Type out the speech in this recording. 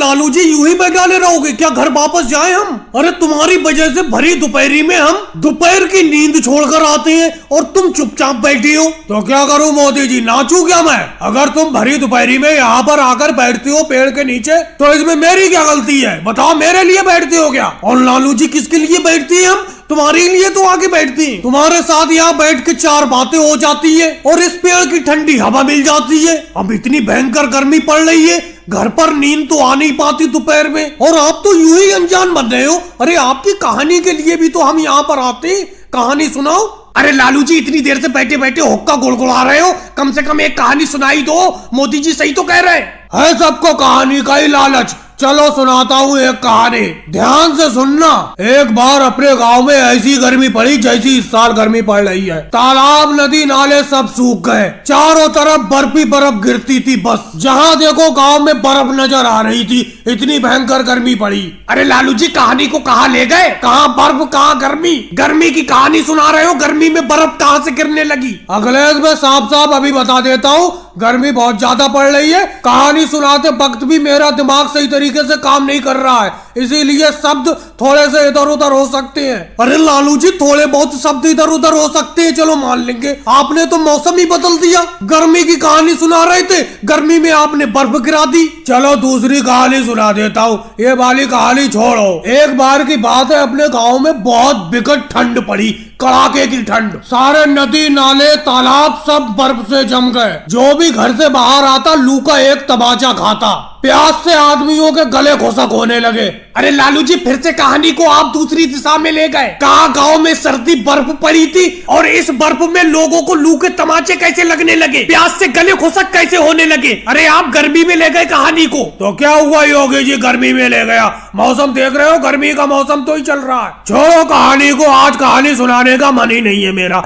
लालू जी यूं ही बैठाने रहोगे क्या? घर वापस जाए हम? अरे तुम्हारी वजह से भरी दोपहरी में हम दोपहर की नींद छोड़कर आते हैं और तुम चुपचाप बैठी हो। तो क्या करूं मोदी जी, नाचूं क्या मैं? अगर तुम भरी दोपहरी में यहाँ पर आकर बैठती हो पेड़ के नीचे तो इसमें मेरी क्या गलती है? बताओ, मेरे लिए बैठते हो क्या? और लालू जी किसके लिए बैठती है? हम तुम्हारे लिए तो आके बैठती हैं। तुम्हारे साथ यहाँ बैठ के चार बातें हो जाती है और इस पेड़ की ठंडी हवा मिल जाती है। अब इतनी भयंकर गर्मी पड़ रही है, घर पर नींद तो आ नहीं पाती दोपहर में, और आप तो यूं ही अनजान बन रहे हो। अरे आपकी कहानी के लिए भी तो हम यहाँ पर आते, कहानी सुनाओ। अरे लालू जी, इतनी देर से बैठे बैठे हुक्का गुड़गुड़ा रहे हो, कम से कम एक कहानी सुनाई दो। मोदी जी सही तो कह रहे हैं, सबको कहानी का ही लालच। चलो सुनाता हूँ एक कहानी, ध्यान से सुनना। एक बार अपने गांव में ऐसी गर्मी पड़ी जैसी इस साल गर्मी पड़ रही है। तालाब, नदी, नाले सब सूख गए, चारों तरफ बर्फ ही बर्फ गिरती थी। बस जहाँ देखो गांव में बर्फ नजर आ रही थी, इतनी भयंकर गर्मी पड़ी। अरे लालू जी, कहानी को कहाँ ले गए? कहाँ बर्फ, कहाँ गर्मी? गर्मी की कहानी सुना रहे हो, गर्मी में बर्फ कहाँ से गिरने लगी? अगले में साफ साफ अभी बता देता हूँ, गर्मी बहुत ज्यादा पड़ रही है। कहानी सुनाते वक्त भी मेरा दिमाग सही तरीके से काम नहीं कर रहा है, इसीलिए शब्द थोड़े से इधर उधर हो सकते हैं। अरे लालू जी, थोड़े बहुत शब्द इधर उधर हो सकते हैं, चलो मान लेंगे। आपने तो मौसम ही बदल दिया। गर्मी की कहानी सुना रहे थे, गर्मी में आपने बर्फ गिरा दी। चलो दूसरी कहानी सुना देता हूँ, ये वाली कहानी छोड़ो। एक बार की बात है, अपने गाँव में बहुत विकट ठंड पड़ी, कड़ाके की ठंड। सारे नदी, नाले, तालाब सब बर्फ से जम गए। जो भी घर से बाहर आता लू का एक तमाचा खाता। प्यास से आदमियों के गले खुशक होने लगे। अरे लालू जी, फिर से कहानी को आप दूसरी दिशा में ले गए। कहा गांव में सर्दी बर्फ पड़ी थी और इस बर्फ में लोगों को लू के तमाचे कैसे लगने लगे, प्यास से गले खुशक कैसे होने लगे? अरे आप गर्मी में ले गए कहानी को। तो क्या हुआ योगी जी, गर्मी में ले गया? मौसम देख रहे हो, गर्मी का मौसम तो ही चल रहा है। छोड़ो कहानी को, आज कहानी सुनाने का मन ही नहीं है मेरा।